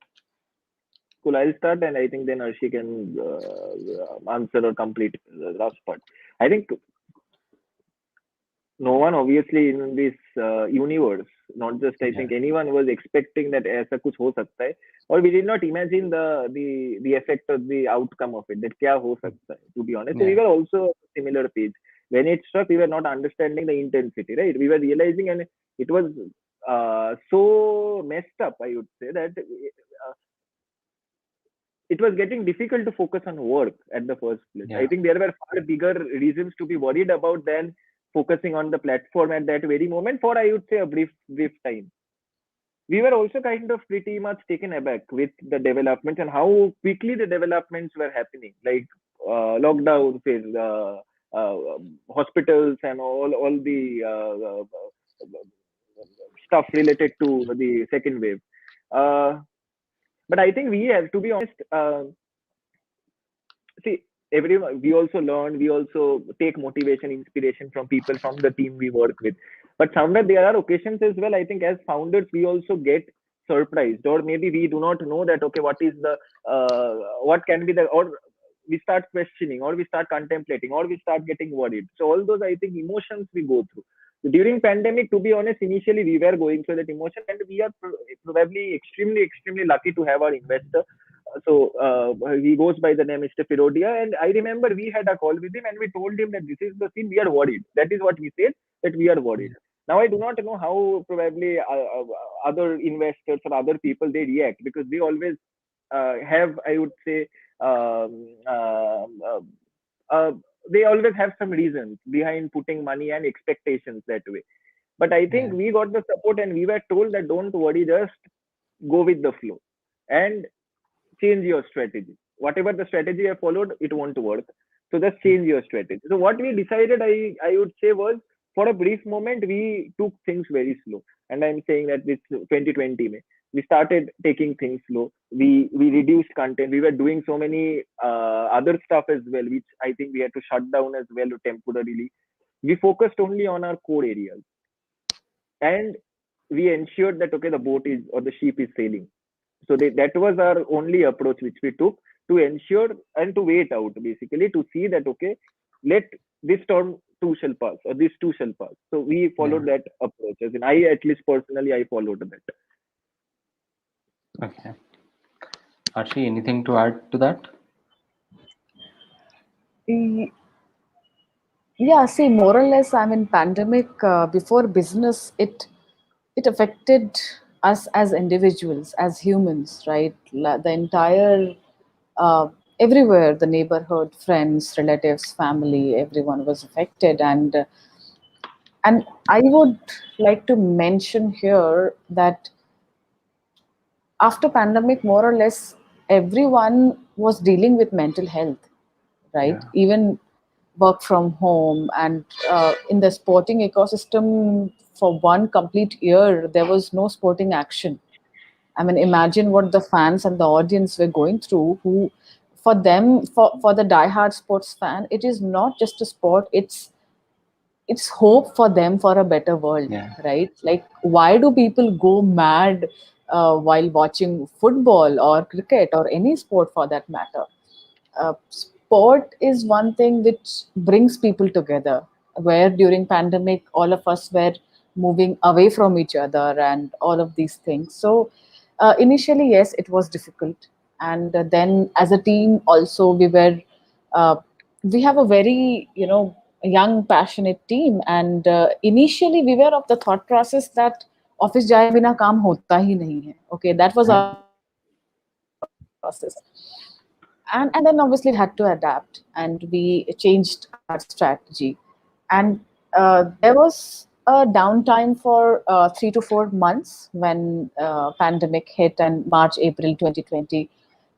Cool. I'll start, and I think then Arshi can answer or complete the last part. I think no one obviously in this universe, not just I Yeah, think anyone was expecting that ऐसा कुछ हो सकता है, or we did not imagine the effect or the outcome of it, that क्या हो सकता है, to be honest. So we yeah, were also similar page. When it struck, we were not understanding the intensity, right? We were realizing, and it was so messed up, I would say, that it was getting difficult to focus on work at the first place. I yeah, think there were far bigger reasons to be worried about than focusing on the platform at that very moment for, I would say, a brief time. We were also kind of pretty much taken aback with the developments and how quickly the developments were happening, like lockdown phase, hospitals, and all the stuff related to the second wave. Uh, but I think we have to be honest. See, everyone, we also learn, we also take motivation, inspiration from people from the team we work with. But somewhere there are occasions as well, I think, as founders we also get surprised, or maybe we do not know that okay, what is the what can be the, or we start questioning, or we start contemplating, or we start getting worried. So all those, I think, emotions we go through during pandemic. To be honest, initially we were going through that emotion, and we are probably extremely lucky to have our investor. So he goes by the name Mr. Firodia, and I remember we had a call with him, and we told him that this is the scene, we are worried. That is what we said, that we are worried. Now I do not know how probably other investors or other people they react, because they always have, I would say, um, um, uh, uh, they always have some reasons behind putting money and expectations that way. But I think yeah, we got the support, and we were told that don't worry, just go with the flow and change your strategy. Whatever the strategy I followed, it won't work. So just change your strategy. So what we decided, I would say, was for a brief moment we took things very slow. And I'm saying that this 2020 May, we started taking things slow. We reduced content. We were doing so many other stuff as well, which I think we had to shut down as well temporarily. We focused only on our core areas, and we ensured that okay, the boat is, or the ship is sailing. So that was our only approach which we took, to ensure and to wait out, basically, to see that okay, let this storm too shall pass, or this too shall pass. So we yeah. followed that approach, as in I, at least personally, I followed that. Okay. Archie, anything to add to that? Y- Yeah, see, more or less, I mean, pandemic before business, it affected us as individuals, as humans, right? The entire uh, everywhere, the neighborhood, friends, relatives, family, everyone was affected, and I would like to mention here that after pandemic, more or less, everyone was dealing with mental health, right? Yeah, Even work from home, and in the sporting ecosystem, for one complete year there was no sporting action. I mean, imagine what the fans and the audience were going through, who for them, for the diehard sports fan, it is not just a sport, it's hope for them for a better world, yeah, right? Like, why do people go mad while watching football or cricket or any sport for that matter? Sport is one thing which brings people together, where during pandemic all of us were moving away from each other and all of these things. So initially, yes, it was difficult. and then as a team also uh, we have a very young passionate team, and initially we were of the thought process that office jaye bina kaam hota hi nahi hai. Okay, that was our thought process. And then obviously we had to adapt, and we changed our strategy. And there was a downtime for 3 to 4 months when pandemic hit, and March April 2020,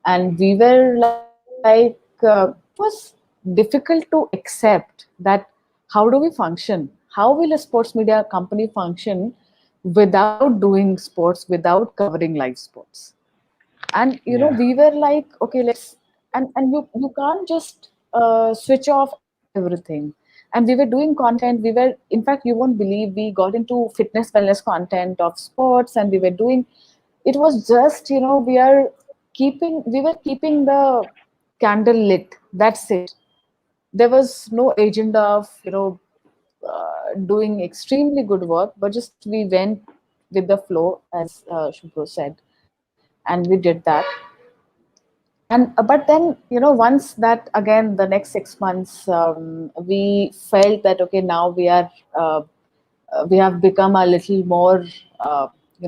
and we were like it was difficult to accept that how do we function, how will a sports media company function without doing sports, without covering live sports. And Yeah. we were like, okay, let's, and you can't just switch off everything. And we were doing content, we were, in fact, you won't believe, we got into fitness wellness content of sports, and we were doing, it was just, we were keeping the candle lit, that's it. There was no agenda of doing extremely good work, but just we went with the flow, as Shubhro said, and we did that. And but then, once that, again, the next 6 months, we felt that okay, now uh, we have become a little more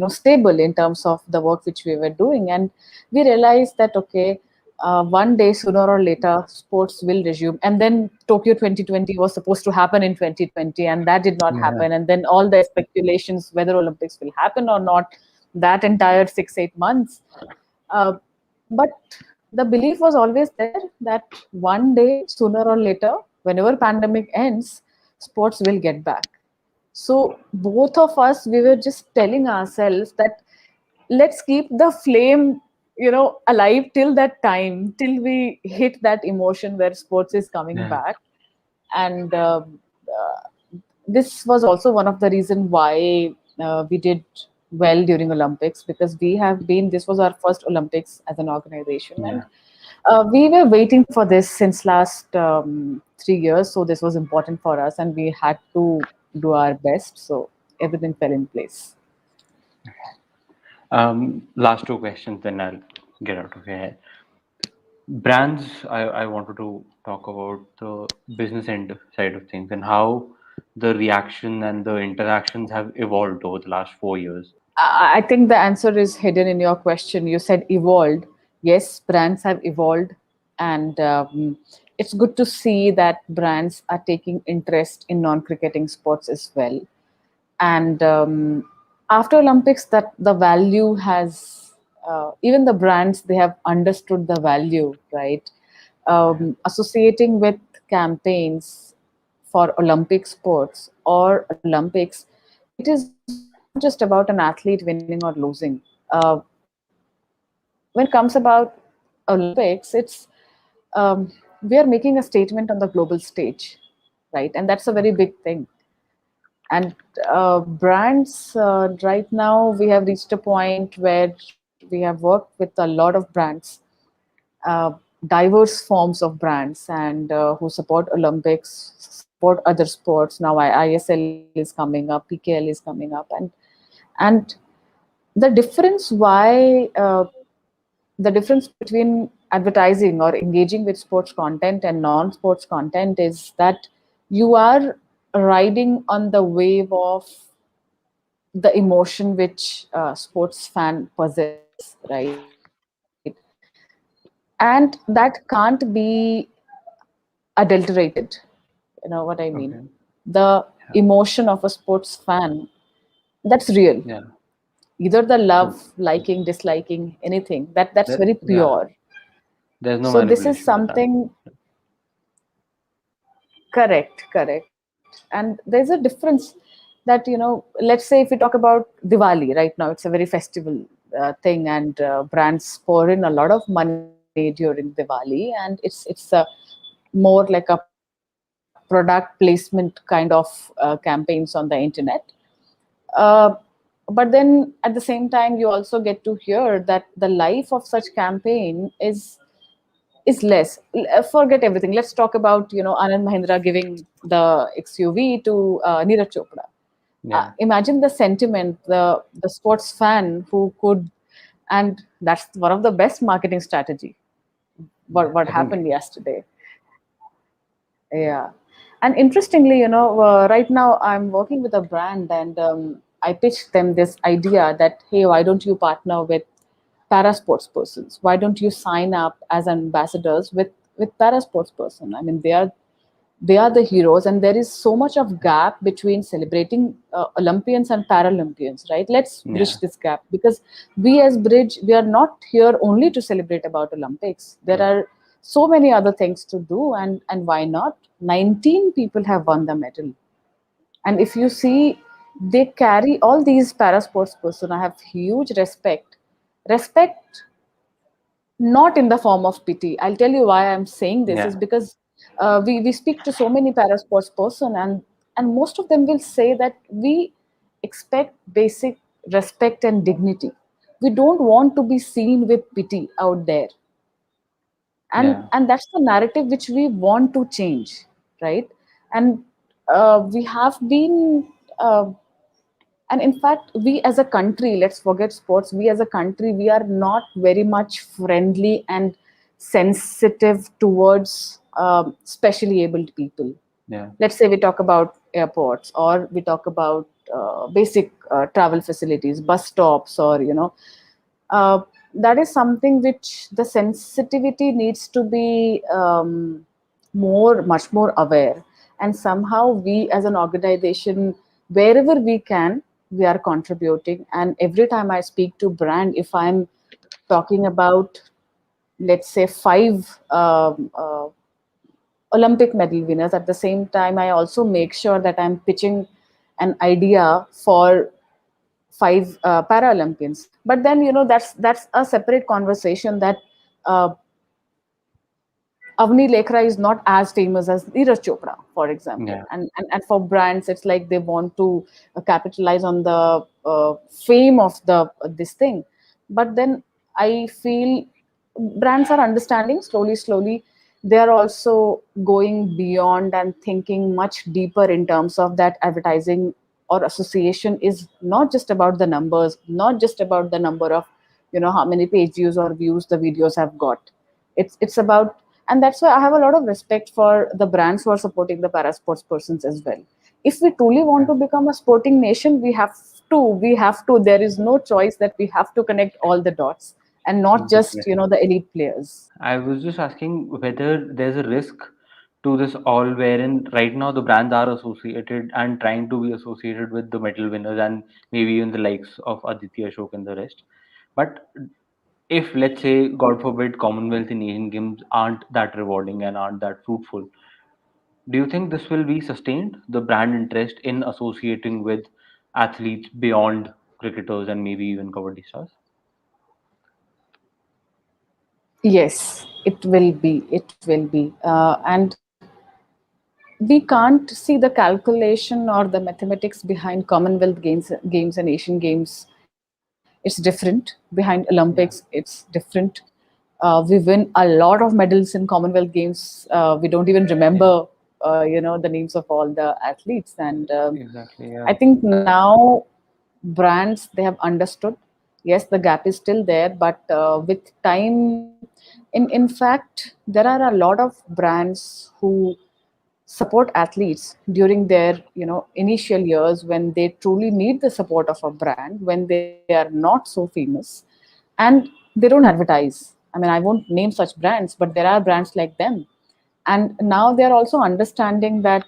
stable in terms of the work which we were doing, and we realized that okay, one day, sooner or later, sports will resume. And then Tokyo 2020 was supposed to happen in 2020, and that did not Yeah. happen. And then all the speculations whether Olympics will happen or not, that entire 6-8 months. Uh, but the belief was always there that one day, sooner or later, whenever pandemic ends, sports will get back. So both of us, we were just telling ourselves that let's keep the flame, alive till that time, till we hit that emotion where sports is coming Yeah. back. And this was also one of the reason why we did well during Olympics, because we have been, this was our first Olympics as an organization, and Yeah. we were waiting for this since last 3 years. So this was important for us, and we had to do our best. So everything fell in place. Last two questions, then I'll get out of here. Brands, I wanted to talk about the business end side of things and how the reaction and the interactions have evolved over the last 4 years. I think the answer is hidden in your question. You said evolved. Yes, brands have evolved, and it's good to see that brands are taking interest in non-cricketing sports as well. And after Olympics, that the value has, even the brands, they have understood the value, right? Associating with campaigns for Olympic sports or Olympics, it is not just about an athlete winning or losing. When it comes about Olympics, it's we are making a statement on the global stage, right? And that's a very Okay. big thing. And brands, right now, we have reached a point where we have worked with a lot of brands, uh, diverse forms of brands, and who support Olympics, support other sports. Now, ISL is coming up, PKL is coming up, and the difference why the difference between advertising or engaging with sports content and non-sports content is that you are riding on the wave of the emotion which sports fan possess, right? And that can't be adulterated. You know what I mean? Okay. The Yeah. emotion of a sports fan, that's real. Yeah. Either the True. love, liking, disliking, anything, that's That, very yeah. pure. There's no So this is manipulation with that. something. Correct, correct. And there's a difference that, let's say if we talk about Diwali right now, it's a very festival thing, and brands pour in a lot of money during Diwali, and it's more like a product placement kind of campaigns on the internet. Uh, but then at the same time, you also get to hear that the life of such campaign is less. Forget everything. Let's talk about Anand Mahindra giving the XUV to Neeraj Chopra. Yeah. Imagine the sentiment, the sports fan who could and that's one of the best marketing strategy. What happened Definitely. yesterday. Yeah. And interestingly, right now I'm working with a brand, and I pitched them this idea that, hey, why don't you partner with para sports persons? Why don't you sign up as ambassadors with para sports person? I mean, they are the heroes, and there is so much of gap between celebrating Olympians and Paralympians, right? Let's Yeah. bridge this gap, because we as Bridge, we are not here only to celebrate about Olympics. There True. are so many other things to do, and why not? 19 people have won the medal, and if you see, they carry all these para sports person. I have huge respect, not in the form of pity. I'll tell you why I'm saying this is Yeah. because we speak to so many para sports person, and most of them will say that we expect basic respect and dignity. We don't want to be seen with pity out there, and Yeah. and that's the narrative which we want to change, right? And we have been and in fact, we as a country, let's forget sports, we as a country, we are not very much friendly and sensitive towards specially abled people. Yeah. Let's say we talk about airports, or we talk about basic travel facilities, bus stops, or uh, that is something which the sensitivity needs to be much more aware. And somehow we as an organization, wherever we can, we are contributing. And every time I speak to brand, if I'm talking about, let's say, five Olympic medal winners, at the same time I also make sure that I'm pitching an idea for five Paralympians. But then that's a separate conversation, that uh, Avni Lekra is not as famous as Neeraj Chopra, for example. Yeah. And for brands, it's like they want to capitalize on the fame of this thing. But then I feel brands are understanding slowly. They are also going beyond and thinking much deeper in terms of that advertising or association is not just about the numbers, not just about the number of how many page views or views the videos have got. It's about, and that's why I have a lot of respect for the brands who are supporting the para sports persons as well. If we truly want Yeah. to become a sporting nation, we have to there is no choice, that we have to connect all the dots, and not just Definitely. the elite players. I was just asking whether there's a risk to this all, wherein right now the brands are associated and trying to be associated with the medal winners and maybe even the likes of Aditya Ashok and the rest. But if, let's say, God forbid, Commonwealth and Asian Games aren't that rewarding and aren't that fruitful, do you think this will be sustained? The brand interest in associating with athletes beyond cricketers and maybe even kabaddi stars? Yes, it will be, and we can't see the calculation or the mathematics behind Commonwealth games and Asian Games. It's different. Behind Olympics, Yeah. it's different. We win a lot of medals in Commonwealth Games. We don't even Yeah. remember, the names of all the athletes. And Exactly. I Yeah. think now brands, they have understood. Yes, the gap is still there, but with time, in fact, there are a lot of brands who support athletes during their initial years, when they truly need the support of a brand, when they are not so famous, and they don't advertise. I mean, I won't name such brands, but there are brands like them. And now they are also understanding that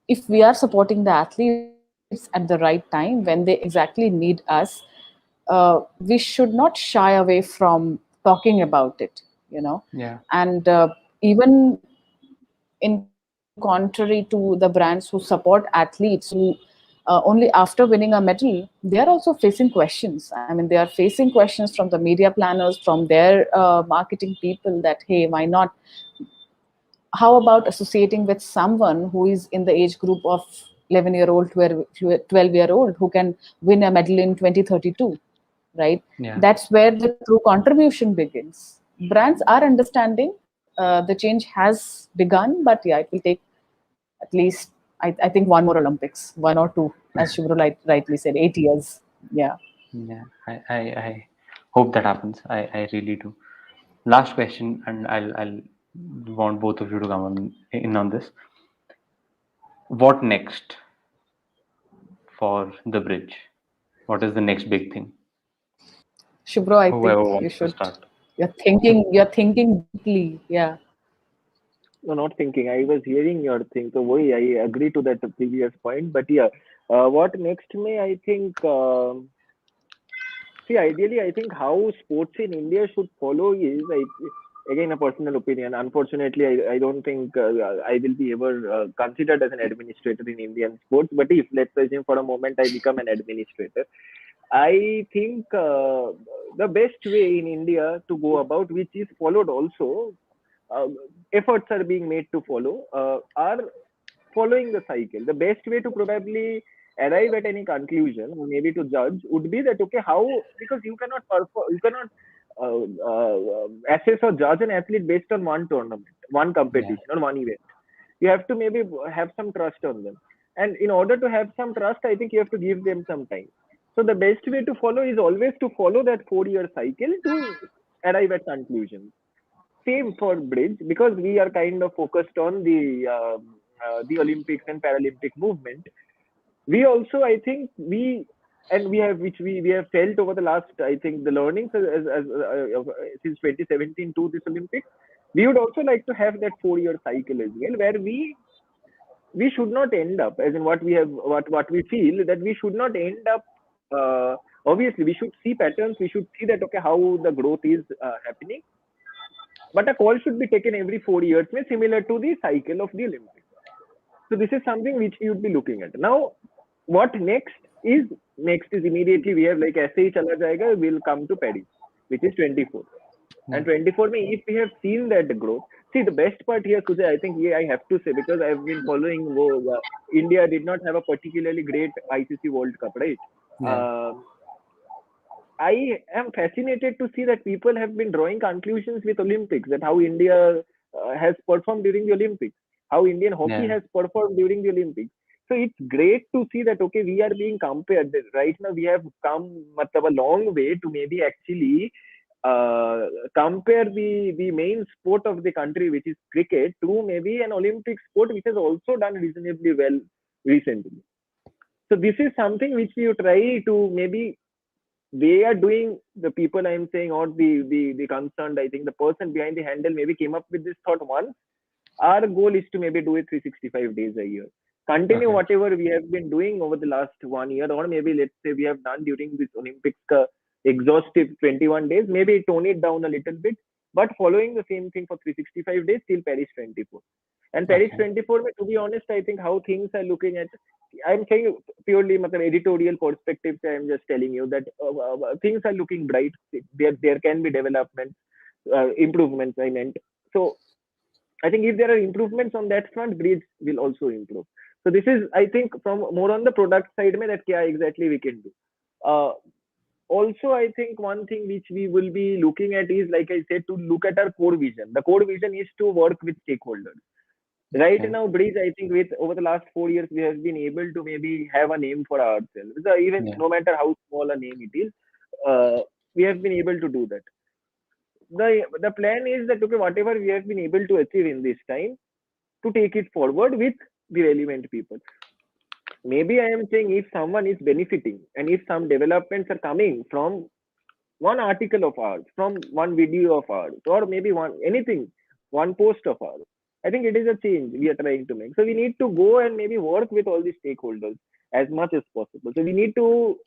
if we are supporting the athletes at the right time, when they exactly need us, we should not shy away from talking about it. Yeah. And even in contrary to the brands who support athletes, who only after winning a medal, they are also facing questions. I mean, they are facing questions from the media planners, from their marketing people, that, hey, why not? How about associating with someone who is in the age group of 11-year-old, 12-year-old, who can win a medal in 2032, right? Yeah. That's where the true contribution begins. Brands are understanding. The change has begun, but yeah, it will take at least, I think, one more Olympics, one or two, as Shivru rightly said, 8 years. Yeah. Yeah, I hope that happens. I really do. Last question, and I'll want both of you to come on in on this. What next for the bridge? What is the next big thing? Shubro, I think Whoever you wants to should. start. You're thinking deeply. Yeah. No, not thinking. I was hearing your thing. So why I agree to that previous point. But yeah, what next may I think. See, ideally, I think how sports in India should follow is, again, a personal opinion. Unfortunately, I don't think I will be ever considered as an administrator in Indian sports. But if, let's assume for a moment, I become an administrator, I think the best way in India to go about, which is followed also, uh, efforts are being made to follow, are following the cycle. The best way to probably arrive at any conclusion, maybe to judge, would be that okay, how, because you cannot perform, you cannot assess or judge an athlete based on one tournament, one Yeah, competition, or one event. You have to maybe have some trust on them, and in order to have some trust, I think you have to give them some time. So the best way to follow is always to follow that 4 year cycle to arrive at conclusions. Same for bridge, because we are kind of focused on the Olympics and Paralympic movement. We also, I think, we have, which we have felt over the last, I think, the learnings since 2017 to this Olympics. We would also like to have that 4 year cycle as well, where we should not end up, as in what we feel, that we should not end up. Obviously, we should see patterns. We should see that okay, how the growth is happening, but a call should be taken every 4 years, similar to the cycle of the Olympics. So this is something which we would be looking at. Now, what next is immediately we have like ऐसे ही चला जाएगा, will come to Paris, which is 24. yeah, And 24 में, if we have seen that growth, see the best part here, Sujay, I think yeah, I have to say, because I've been following, India did not have a particularly great ICC World Cup, right? yeah, Um I am fascinated to see that people have been drawing conclusions with Olympics, that how India has performed during the Olympics, how Indian hockey yeah, has performed during the Olympics. So it's great to see that okay, we are being compared. That right now we have come matlab, a long way to maybe actually uh, compare the main sport of the country, which is cricket, to maybe an Olympic sport which has also done reasonably well recently. So this is something which you try to maybe they are doing, the people I'm saying, or the concerned, I think the person behind the handle maybe came up with this thought once. Our goal is to maybe do it 365 days a year. Continue okay, whatever we have been doing over the last 1 year, or maybe let's say we have done during this Olympics exhaustive 21 days, maybe tone it down a little bit, but following the same thing for 365 days till Paris 24. And Paris okay, 24, to be honest, I think how things are looking at, I'm saying purely editorial perspective, I'm just telling you that things are looking bright. There can be developments, improvements, I meant. So I think if there are improvements on that front, bridge will also improve. So this is, I think, from more on the product side, mein, that kya exactly we can do. Uh, Also, I think one thing which we will be looking at is, like I said, to look at our core vision. The core vision is to work with stakeholders. Right okay, now, Bridge, I think with over the last 4 years, we have been able to maybe have a name for ourselves. So even yeah, no matter how small a name it is, uh, we have been able to do that. The plan is that okay, whatever we have been able to achieve in this time, to take it forward with the relevant people. Maybe I am saying if someone is benefiting and if some developments are coming from one article of ours, from one video of ours, or maybe one anything, one post of ours, I think it is a change we are trying to make. So we need to go and maybe work with all the stakeholders as much as possible. So we need to,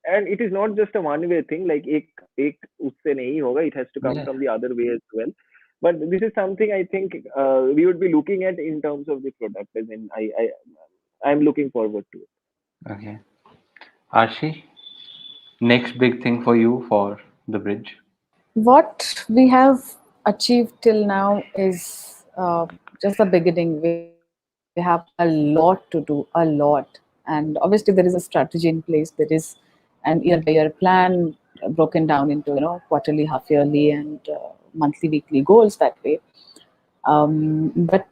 and it is not just a one way thing, like ek usse nahi hoga, it has to come yeah. from the other way as well. But this is something I think we would be looking at in terms of the product. As in, I'm looking forward to it. Okay. Arshi, next big thing for you for the bridge. What we have achieved till now is just the beginning. We have a lot to do, a lot. And obviously, there is a strategy in place. There is an year by year plan broken down into, quarterly, half yearly, and monthly, weekly goals that way. But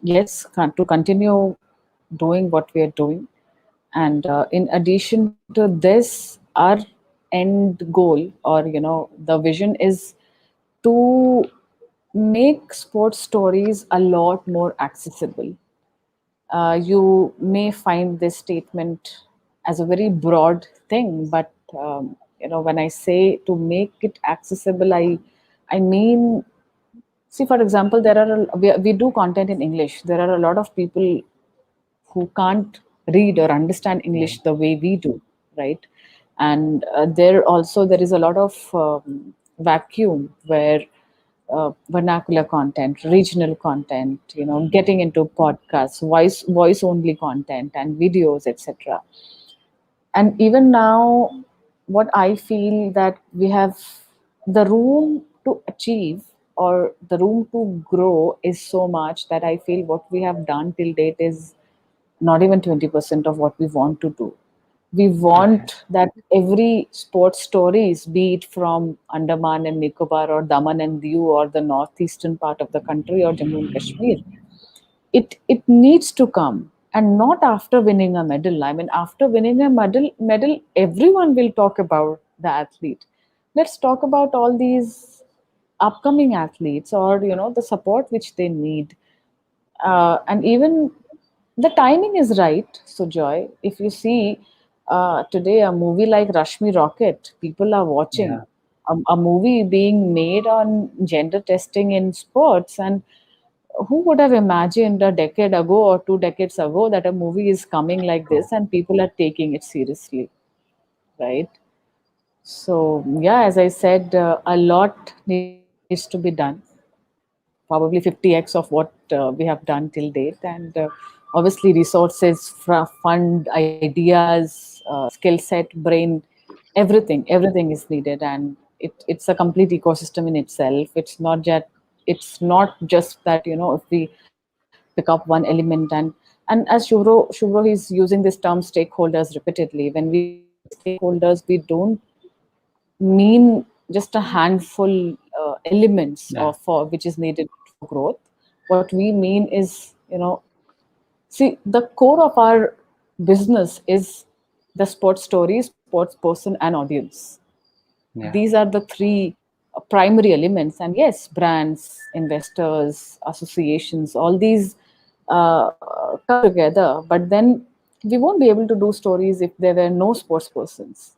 yes, to continue doing what we are doing And in addition to this, our end goal, or the vision is to make sports stories a lot more accessible. You may find this statement as a very broad thing, but when I say to make it accessible, I mean, see, for example, we do content in English. There are a lot of people who can't read or understand Yeah. English the way we do, right? And there is a lot of vacuum where vernacular content, regional content, getting into podcasts, voice only content, and videos, etc. And even now, what I feel that we have the room to achieve or the room to grow is so much that I feel what we have done till date is not even 20% of what we want to do. We Okay. want that every sports stories, be it from Andaman and Nicobar or Daman and Diu or the northeastern part of the country or Jammu and Kashmir, it needs to come, and not after winning a medal. I mean, after winning a medal, everyone will talk about the athlete. Let's talk about all these upcoming athletes, or the support which they need. And even the timing is right. So, Joy, if you see today a movie like Rashmi Rocket, people are watching Yeah. a movie being made on gender testing in sports. And who would have imagined a decade ago or 2 decades ago that a movie is coming like True. this and people are taking it seriously, right? So, yeah, as I said, a lot needs to be done, probably 50x of what we have done till date. And obviously, resources, fund, ideas, skill set, brain, everything is needed. And it's a complete ecosystem in itself. It's not just that, if we pick up one element. And as Shubhro is using this term stakeholders repeatedly. When we say stakeholders, we don't mean just a handful elements Yeah. of for which is needed for growth. What we mean is, see, the core of our business is the sports story, sports person, and audience. Yeah. These are the three primary elements. And yes, brands, investors, associations, all these come together. But then we won't be able to do stories if there were no sports persons.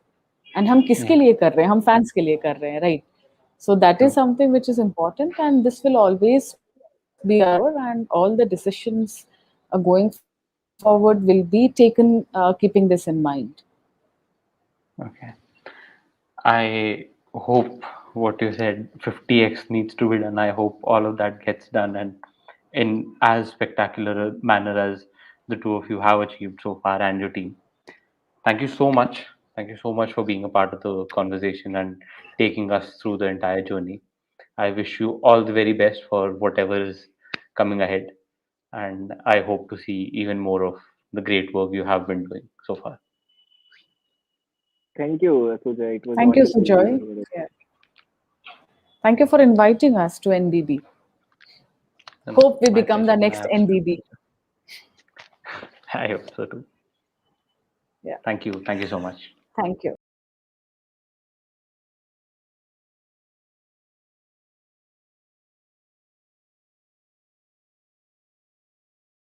And हम किसके Yeah. लिए कर रहे हैं? हम fans के लिए कर रहे हैं, right? So that is True. something which is important, and this will always be our core. And all the decisions going forward will be taken keeping this in mind. Okay. I hope what you said, 50x needs to be done. I hope all of that gets done and in as spectacular a manner as the two of you have achieved so far and your team. Thank you so much. Thank you so much for being a part of the conversation and taking us through the entire journey. I wish you all the very best for whatever is coming ahead. And I hope to see even more of the great work you have been doing so far. Thank you, Suja. It was Thank you, wonderful Sujoy. being here. Yeah. Thank you for inviting us to NBB. And Hope we my become the pleasure, my next absolute NBB. pleasure. I hope so too. Yeah. Thank you. Thank you so much. Thank you.